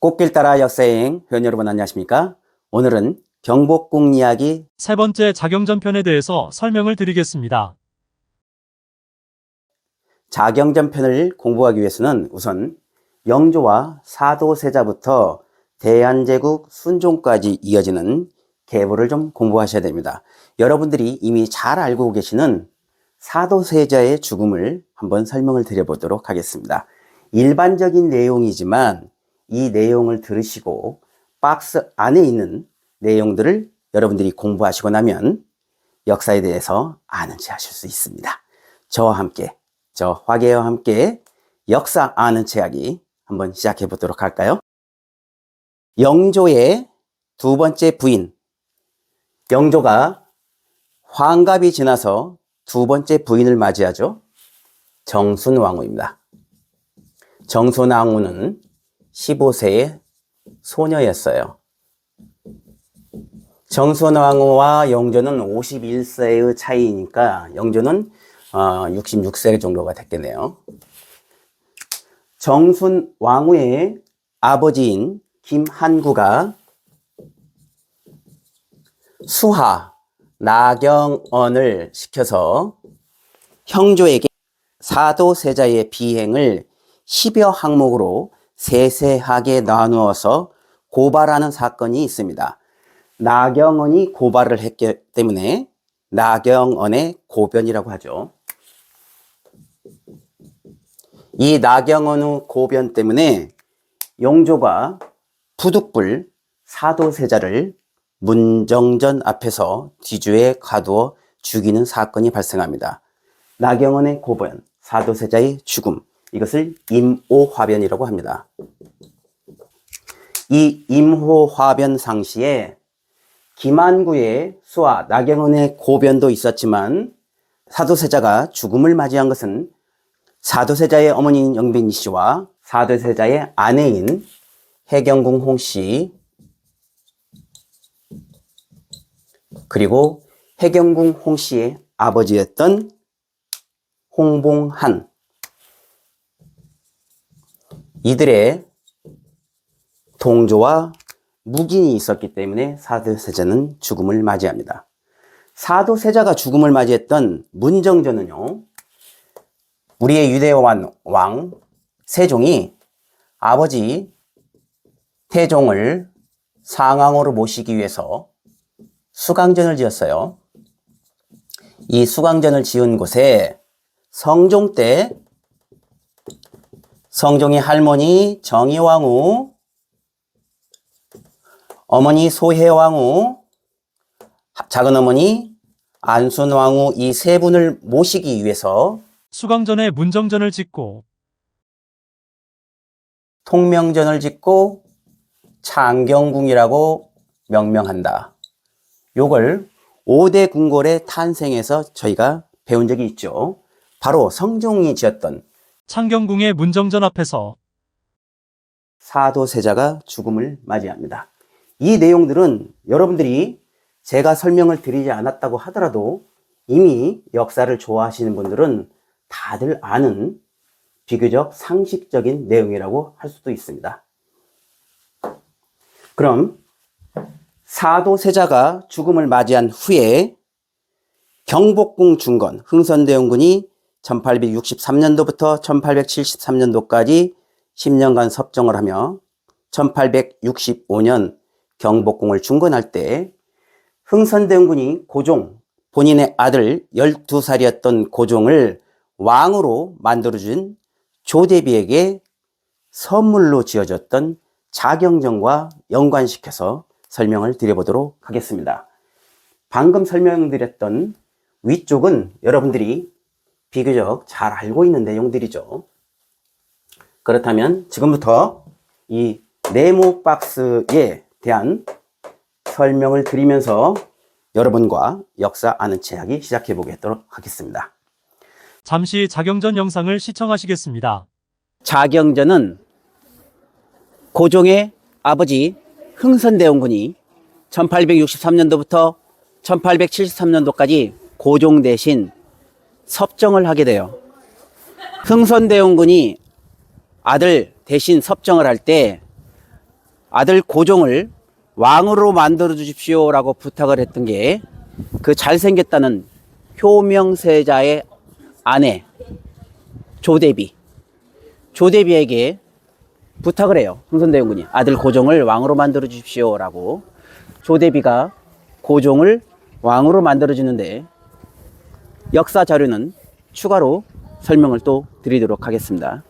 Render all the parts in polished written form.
꽃길 따라 역사여행 회원 여러분 안녕하십니까? 오늘은 경복궁 이야기 세 번째 자경전편에 대해서 설명을 드리겠습니다. 자경전편을 공부하기 위해서는 우선 영조와 사도세자부터 대한제국 순종까지 이어지는 계보를 좀 공부하셔야 됩니다. 여러분들이 이미 잘 알고 계시는 사도세자의 죽음을 한번 설명을 드려보도록 하겠습니다. 일반적인 내용이지만 이 내용을 들으시고 박스 안에 있는 내용들을 여러분들이 공부하시고 나면 역사에 대해서 아는 체 하실 수 있습니다. 저와 함께, 저 화계와 함께 역사 아는 체 하기 한번 시작해 보도록 할까요? 영조의 두 번째 부인, 영조가 환갑이 지나서 두 번째 부인을 맞이하죠. 정순왕후입니다. 정순왕후는 15세의 소녀였어요. 정순왕후와 영조는 51세의 차이니까 영조는 66세 정도가 됐겠네요. 정순왕후의 아버지인 김한구가 수하, 나경원을 시켜서 형조에게 사도세자의 비행을 10여 항목으로 세세하게 나누어서 고발하는 사건이 있습니다. 나경원이 고발을 했기 때문에 나경원의 고변이라고 하죠. 이 나경원의 고변 때문에 영조가 부득불 사도세자를 문정전 앞에서 뒤주에 가두어 죽이는 사건이 발생합니다. 나경원의 고변, 사도세자의 죽음, 이것을 임오화변이라고 합니다. 이 임오화변 상시에 김한구의 수하, 나경원의 고변도 있었지만 사도세자가 죽음을 맞이한 것은 사도세자의 어머니인 영빈 씨와 사도세자의 아내인 해경궁 홍씨, 그리고 해경궁 홍씨의 아버지였던 홍봉한, 이들의 동조와 묵인이 있었기 때문에 사도세자는 죽음을 맞이합니다. 사도세자가 죽음을 맞이했던 문정전은요, 우리의 유대왕 세종이 아버지 태종을 상왕으로 모시기 위해서 수강전을 지었어요. 이 수강전을 지은 곳에 성종 때 성종의 할머니 정의왕후, 어머니 소혜왕후, 작은어머니 안순왕후, 이 세 분을 모시기 위해서 수강전에 문정전을 짓고 통명전을 짓고 창경궁이라고 명명한다. 요걸 5대 궁궐의 탄생에서 저희가 배운 적이 있죠. 바로 성종이 지었던 창경궁의 문정전 앞에서 사도세자가 죽음을 맞이합니다. 이 내용들은 여러분들이 제가 설명을 드리지 않았다고 하더라도 이미 역사를 좋아하시는 분들은 다들 아는 비교적 상식적인 내용이라고 할 수도 있습니다. 그럼 사도세자가 죽음을 맞이한 후에 경복궁 중건, 흥선대원군이 1863년도부터 1873년도까지 10년간 섭정을 하며 1865년 경복궁을 중건할 때 흥선대원군이 고종, 본인의 아들 12살이었던 고종을 왕으로 만들어준 조대비에게 선물로 지어줬던 자경전과 연관시켜서 설명을 드려보도록 하겠습니다. 방금 설명드렸던 위쪽은 여러분들이 비교적 잘 알고 있는 내용들이죠. 그렇다면 지금부터 이 네모 박스에 대한 설명을 드리면서 여러분과 역사 아는 체 하기 시작해 보도록 하겠습니다. 잠시 자경전 영상을 시청하시겠습니다. 자경전은 고종의 아버지 흥선대원군이 1863년도부터 1873년도까지 고종 대신 섭정을 하게 돼요. 흥선대원군이 아들 대신 섭정을 할 때 아들 고종을 왕으로 만들어 주십시오라고 부탁을 했던 게 그 잘생겼다는 효명세자의 아내 조대비에게 부탁을 해요. 흥선대원군이 아들 고종을 왕으로 만들어 주십시오라고. 조대비가 고종을 왕으로 만들어 주는데 역사 자료는 추가로 설명을 또 드리도록 하겠습니다.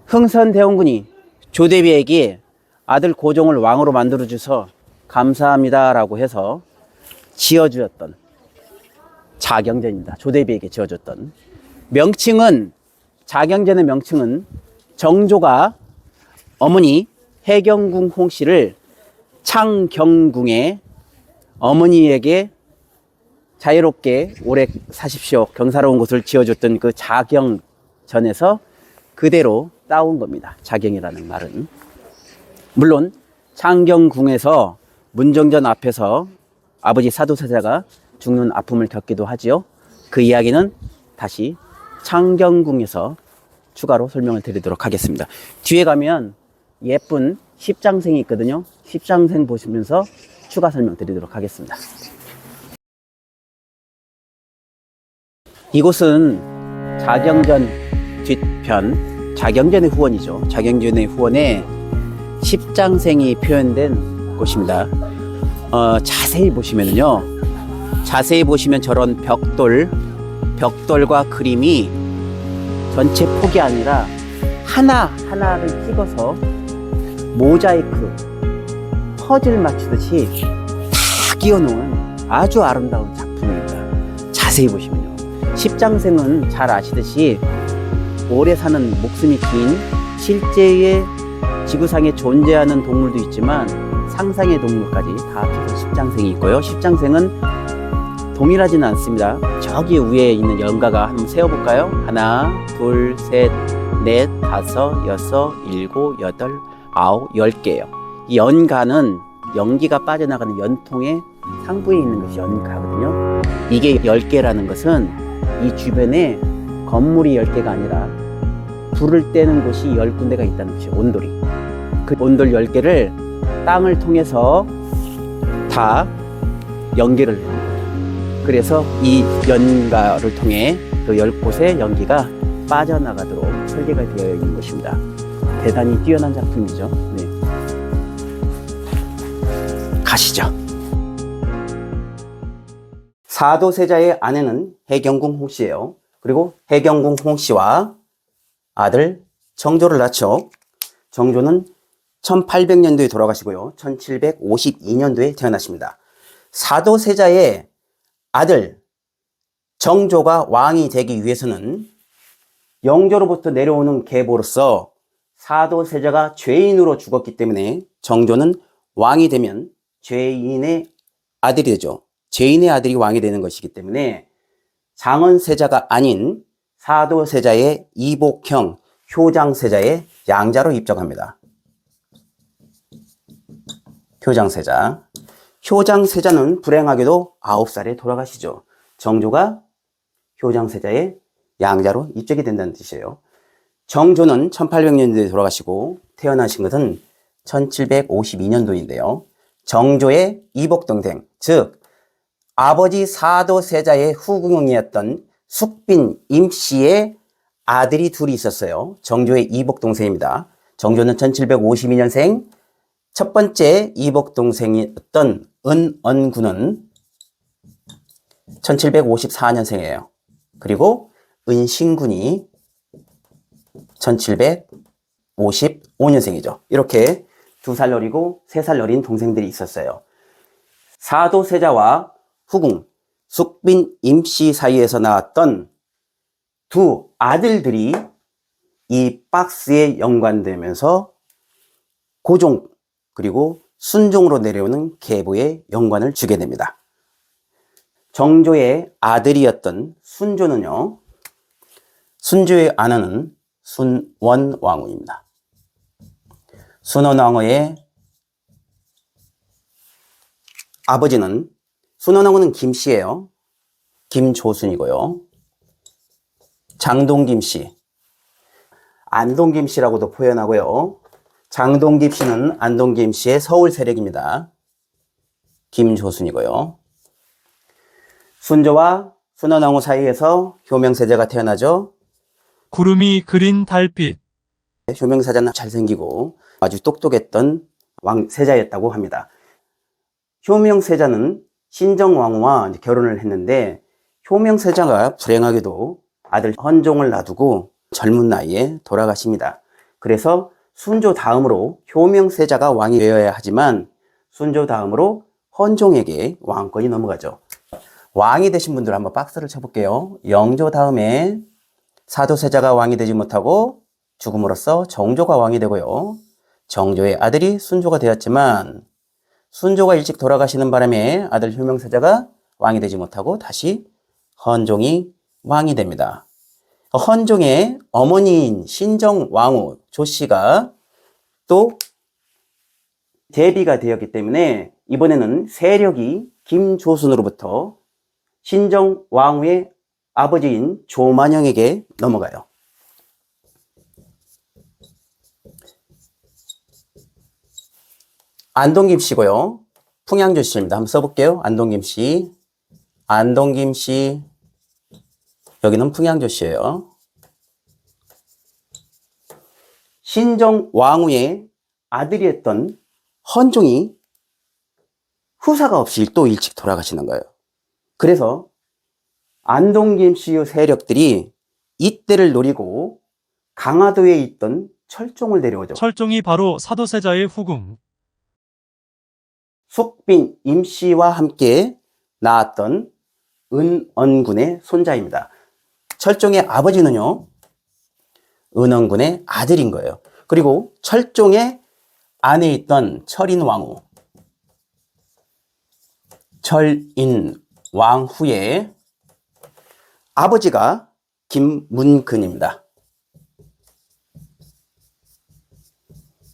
흥선대원군이 조대비에게 아들 고종을 왕으로 만들어 주셔서 감사합니다라고 해서 지어주었던 자경전입니다. 조대비에게 지어줬던 명칭은, 자경전의 명칭은 정조가 어머니 해경궁 홍씨를 창경궁에 어머니에게 자유롭게 오래 사십시오, 경사로운 곳을 지어줬던 그 자경전에서 그대로 따온 겁니다. 자경이라는 말은. 물론 창경궁에서 문정전 앞에서 아버지 사도세자가 죽는 아픔을 겪기도 하지요. 그 이야기는 다시 창경궁에서 추가로 설명을 드리도록 하겠습니다. 뒤에 가면 예쁜 십장생이 있거든요. 십장생 보시면서 추가 설명 드리도록 하겠습니다. 이곳은 자경전 뒤편, 자경전의 후원이죠. 자경전의 후원에 십장생이 표현된 곳입니다. 자세히 보시면요, 자세히 보시면 저런 벽돌과 그림이 전체 폭이 아니라 하나하나를 찍어서 모자이크, 퍼즐 맞추듯이 다 끼워놓은 아주 아름다운 작품입니다. 자세히 보시면요. 십장생은 잘 아시듯이 오래 사는 목숨이 긴 실제의 지구상에 존재하는 동물도 있지만 상상의 동물까지 다 합쳐서 십장생이 있고요. 십장생은 동일하지는 않습니다. 저기 위에 있는 연가가 한번 세어볼까요? 하나, 둘, 셋, 넷, 다섯, 여섯, 일곱, 여덟, 아홉, 10개예요. 이 연가는 연기가 빠져나가는 연통의 상부에 있는 것이 연가거든요. 이게 10개라는 것은 이 주변에 건물이 10개가 아니라 불을 떼는 곳이 10군데가 있다는 것이에요. 온돌이. 그 온돌 10개를 땅을 통해서 다 연기를 합니다. 그래서 이 연가를 통해 그 10곳의 연기가 빠져나가도록 설계가 되어 있는 것입니다. 대단히 뛰어난 작품이죠. 네. 가시죠. 사도세자의 아내는 해경궁 홍씨예요. 그리고 해경궁 홍씨와 아들 정조를 낳죠. 정조는 1800년도에 돌아가시고요. 1752년도에 태어나십니다. 사도세자의 아들 정조가 왕이 되기 위해서는 영조로부터 내려오는 계보로서 사도세자가 죄인으로 죽었기 때문에 정조는 왕이 되면 죄인의 아들이 되죠. 죄인의 아들이 왕이 되는 것이기 때문에 장원세자가 아닌 사도세자의 이복형 효장세자의 양자로 입적합니다. 효장세자. 효장세자는 불행하게도 9살에 돌아가시죠. 정조가 효장세자의 양자로 입적이 된다는 뜻이에요. 정조는 1800년도에 돌아가시고 태어나신 것은 1752년도인데요. 정조의 이복동생, 즉 아버지 사도세자의 후궁이었던 숙빈 임씨의 아들이 둘이 있었어요. 정조의 이복동생입니다. 정조는 1752년생, 첫 번째 이복동생이었던 은언군은 1754년생이에요. 그리고 은신군이 1755년생이죠. 이렇게 2살 어리고 3살 어린 동생들이 있었어요. 사도세자와 후궁 숙빈 임씨 사이에서 나왔던 두 아들들이 이 박스에 연관되면서 고종 그리고 순종으로 내려오는 계보에 연관을 주게 됩니다. 정조의 아들이었던 순조는요, 순조의 아내는 순원왕후입니다. 순원왕후의 아버지는, 순원왕후는 김씨예요. 김조순이고요. 장동김씨, 안동김씨라고도 표현하고요. 장동김 씨는 안동김 씨의 서울 세력입니다. 김조순이고요. 순조와 순원왕후 사이에서 효명세자가 태어나죠. 구름이 그린 달빛. 효명세자는 잘생기고 아주 똑똑했던 왕세자였다고 합니다. 효명세자는 신정왕후와 결혼을 했는데 효명세자가 불행하게도 아들 헌종을 놔두고 젊은 나이에 돌아가십니다. 그래서 순조 다음으로 효명세자가 왕이 되어야 하지만 순조 다음으로 헌종에게 왕권이 넘어가죠. 왕이 되신 분들 한번 박스를 쳐볼게요. 영조 다음에 사도세자가 왕이 되지 못하고 죽음으로써 정조가 왕이 되고요. 정조의 아들이 순조가 되었지만 순조가 일찍 돌아가시는 바람에 아들 효명세자가 왕이 되지 못하고 다시 헌종이 왕이 됩니다. 헌종의 어머니인 신정왕후 조씨가 또 대비가 되었기 때문에 이번에는 세력이 김조순으로부터 신정왕후의 아버지인 조만영에게 넘어가요. 안동김씨고요. 풍양조씨입니다. 한번 써볼게요. 안동김씨. 안동김씨. 여기는 풍양조씨예요. 신정왕후의 아들이었던 헌종이 후사가 없이 또 일찍 돌아가시는 거예요. 그래서 안동김씨의 세력들이 이때를 노리고 강화도에 있던 철종을 데려오죠. 철종이 바로 사도세자의 후궁. 숙빈 임씨와 함께 낳았던 은언군의 손자입니다. 철종의 아버지는요, 은언군의 아들인 거예요. 그리고 철종의 안에 있던 철인왕후, 철인왕후의 아버지가 김문근입니다.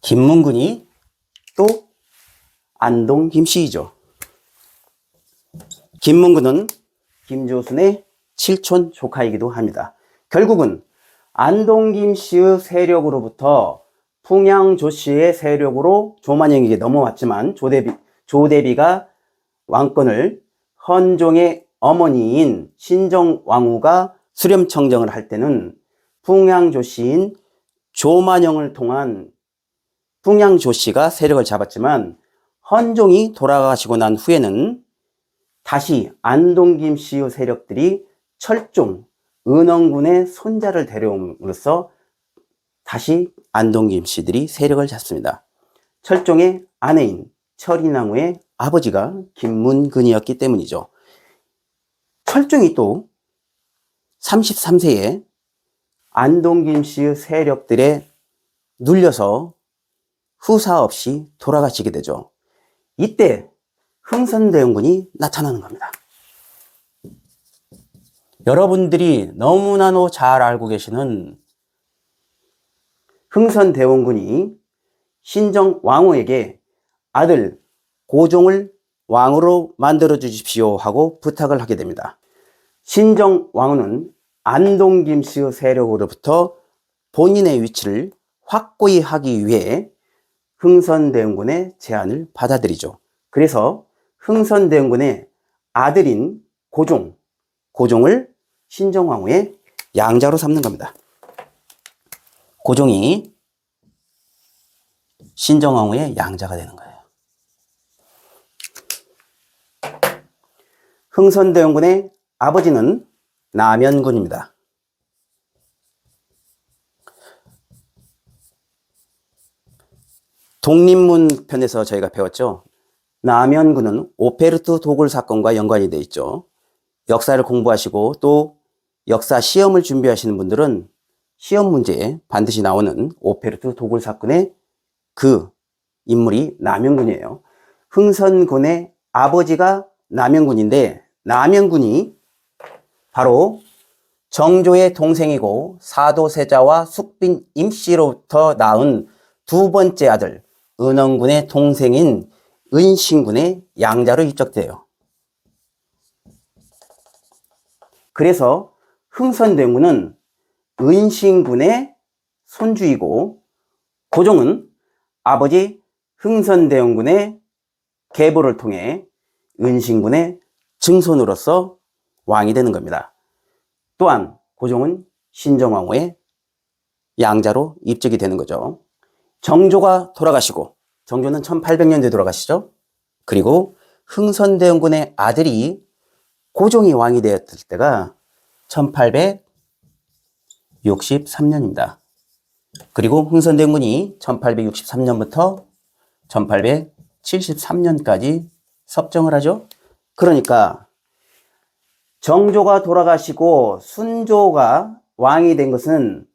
김문근이 또 안동 김씨이죠. 김문근은 김조순의 칠촌 조카이기도 합니다. 결국은 안동 김씨의 세력으로부터 풍양 조씨의 세력으로 조만영에게 넘어왔지만 조대비가 왕권을 헌종의 어머니인 신정왕후가 수렴청정을 할 때는 풍양 조씨인 조만영을 통한 풍양 조씨가 세력을 잡았지만 헌종이 돌아가시고 난 후에는 다시 안동 김씨의 세력들이 철종, 은원군의 손자를 데려옴으로써 다시 안동 김씨들이 세력을 잡습니다. 철종의 아내인 철인왕후의 아버지가 김문근이었기 때문이죠. 철종이 또 33세에 안동 김씨의 세력들에 눌려서 후사 없이 돌아가시게 되죠. 이때 흥선대원군이 나타나는 겁니다. 여러분들이 너무나도 잘 알고 계시는 흥선대원군이 신정왕후에게 아들 고종을 왕으로 만들어 주십시오 하고 부탁을 하게 됩니다. 신정왕후는 안동 김씨의 세력으로부터 본인의 위치를 확고히 하기 위해 흥선대원군의 제안을 받아들이죠. 그래서 흥선대원군의 아들인 고종을 신정왕후의 양자로 삼는 겁니다. 고종이 신정왕후의 양자가 되는 거예요. 흥선대원군의 아버지는 남연군입니다. 독립문 편에서 저희가 배웠죠. 남연군은 오페르트 도굴 사건과 연관이 되어 있죠. 역사를 공부하시고 또 역사 시험을 준비하시는 분들은 시험 문제에 반드시 나오는 오페르트 도굴 사건의 그 인물이 남연군이에요. 흥선군의 아버지가 남연군인데 남연군이 바로 정조의 동생이고 사도세자와 숙빈 임씨로부터 낳은 두 번째 아들 은원군의 동생인 은신군의 양자로 입적돼요. 그래서 흥선대원군은 은신군의 손주이고 고종은 아버지 흥선대원군의 계보를 통해 은신군의 증손으로서 왕이 되는 겁니다. 또한 고종은 신정왕후의 양자로 입적이 되는 거죠. 정조가 돌아가시고, 정조는 1800년대에 돌아가시죠. 그리고 흥선대원군의 아들이 고종이 왕이 되었을 때가 1863년입니다. 그리고 흥선대원군이 1863년부터 1873년까지 섭정을 하죠. 그러니까 정조가 돌아가시고 순조가 왕이 된 것은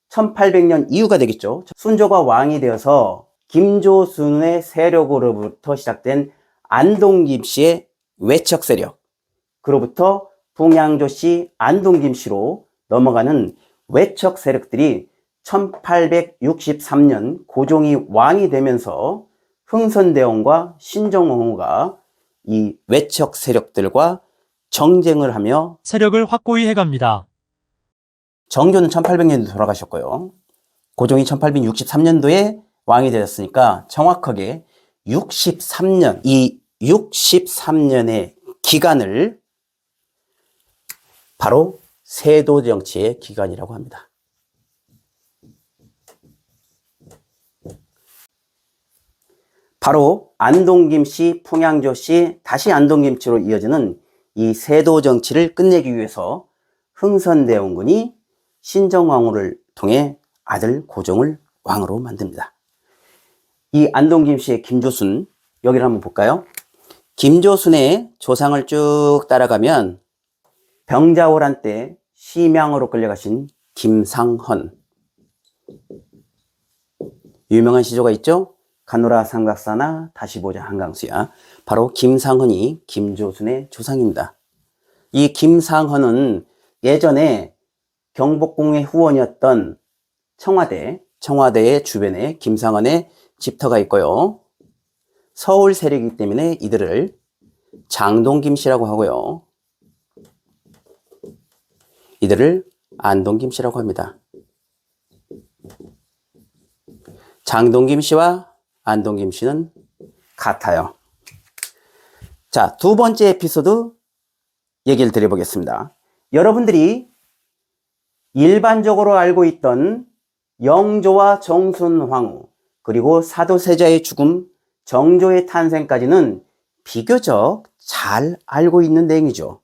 1800년 이후가 되겠죠. 순조가 왕이 되어서 김조순의 세력으로부터 시작된 안동김씨의 외척 세력, 그로부터 풍양조씨, 안동김씨로 넘어가는 외척 세력들이 1863년 고종이 왕이 되면서 흥선대원과 신정왕후가 이 외척 세력들과 정쟁을 하며 세력을 확고히 해갑니다. 정조는 1800년도에 돌아가셨고요. 고종이 1863년도에 왕이 되었으니까 정확하게 63년, 이 63년의 기간을 바로 세도정치의 기간이라고 합니다. 바로 안동김씨, 풍양조씨, 다시 안동김씨로 이어지는 이 세도정치를 끝내기 위해서 흥선대원군이 신정왕후를 통해 아들 고종을 왕으로 만듭니다. 이 안동김씨의 김조순, 여기를 한번 볼까요? 김조순의 조상을 쭉 따라가면 병자호란 때 심양으로 끌려가신 김상헌, 유명한 시조가 있죠? 가노라 삼각사나 다시 보자 한강수야. 바로 김상헌이 김조순의 조상입니다. 이 김상헌은 예전에 경복궁의 후원이었던 청와대의 주변에 김상헌의 집터가 있고요. 서울 세력이기 때문에 이들을 장동김씨라고 하고요. 이들을 안동김씨라고 합니다. 장동김씨와 안동김씨는 같아요. 자, 두 번째 에피소드 얘기를 드려보겠습니다. 여러분들이 일반적으로 알고 있던 영조와 정순왕후, 그리고 사도세자의 죽음, 정조의 탄생까지는 비교적 잘 알고 있는 내용이죠.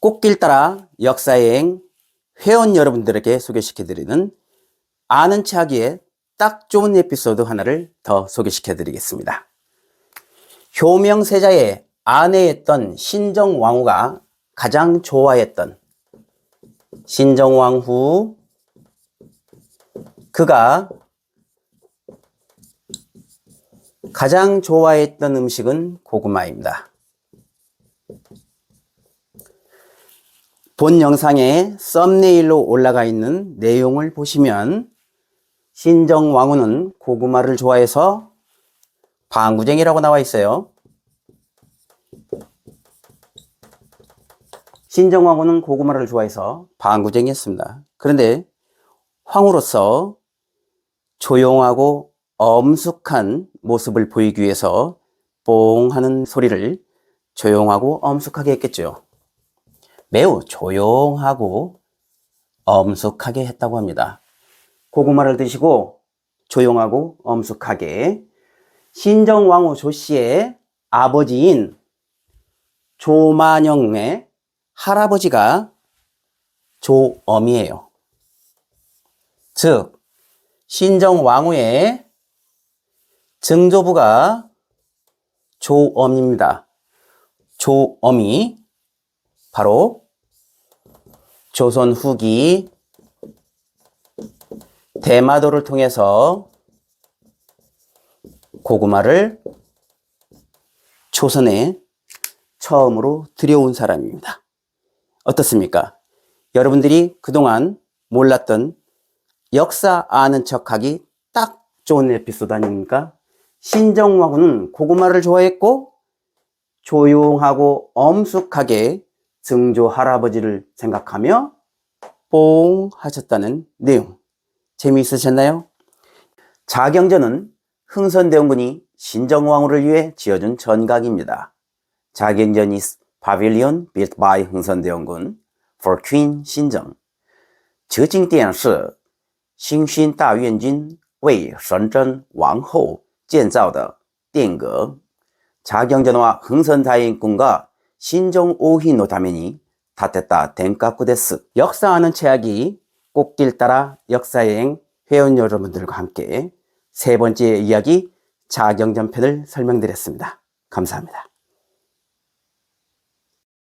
꽃길 따라 역사여행 회원 여러분들에게 소개시켜드리는 아는 체 하기에 딱 좋은 에피소드 하나를 더 소개시켜드리겠습니다. 효명세자의 아내였던 신정왕후가 가장 좋아했던 신정왕후, 그가 가장 좋아했던 음식은 고구마입니다. 본 영상에 썸네일로 올라가 있는 내용을 보시면 신정왕후는 고구마를 좋아해서 방구쟁이라고 나와 있어요. 신정왕후는 고구마를 좋아해서 방구쟁이였습니다. 그런데 황후로서 조용하고 엄숙한 모습을 보이기 위해서 뽕 하는 소리를 조용하고 엄숙하게 했겠죠. 매우 조용하고 엄숙하게 했다고 합니다. 고구마를 드시고 조용하고 엄숙하게. 신정왕후 조씨의 아버지인 조만영의 할아버지가 조엄이에요. 즉 신정왕후의 증조부가 조엄입니다. 조엄이 바로 조선 후기 대마도를 통해서 고구마를 조선에 처음으로 들여온 사람입니다. 어떻습니까? 여러분들이 그동안 몰랐던 역사 아는 척하기 딱 좋은 에피소드 아닙니까? 신정왕후는 고구마를 좋아했고 조용하고 엄숙하게 증조 할아버지를 생각하며 뽕 하셨다는 내용. 재미있으셨나요? 자경전은 흥선대원군이 신정왕후를 위해 지어준 전각입니다. 자경전 is pavilion built by 흥선대원군 for Queen 신정. 这景点是兴勋大院军为神真王后建造的殿阁. 자경전과 흥선다인군과 신정오희노 다메니 다테타 덴카쿠 데스. 역사하는 최악이 꽃길 따라 역사여행 회원 여러분들과 함께 세 번째 이야기 자경전 편을 설명드렸습니다. 감사합니다.